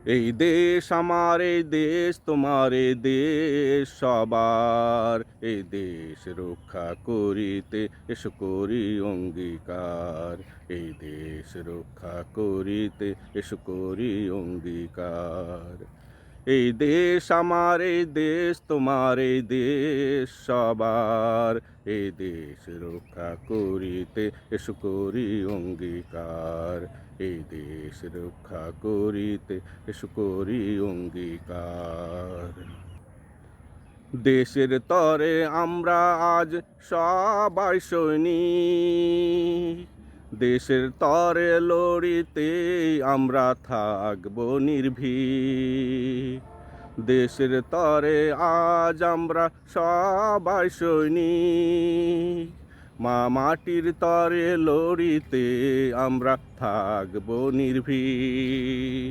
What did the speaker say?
এই দেশ আমার, এই দেশ তোমার, এই দেশ সবার। এই দেশ রক্ষা করিতে এসো করি অঙ্গীকার। এই দেশ রক্ষা করিতে এসো করি অঙ্গীকার। এই দেশ আমার, এই দেশ তোমার, এই দেশ সবার। এই দেশ রক্ষা করিতে এসো করি অঙ্গীকার। এই দেশ রক্ষা করিতে এসো করি অঙ্গীকার। দেশের তরে আমরা আজ সবাই সৈনিক। দেশের তরে লড়িতে আমরা থাকব নির্ভীক। দেশের তরে আজ আমরা সবাই সৈনিক। মা মাটির তরে লড়িতে আমরা থাকব নির্ভীক।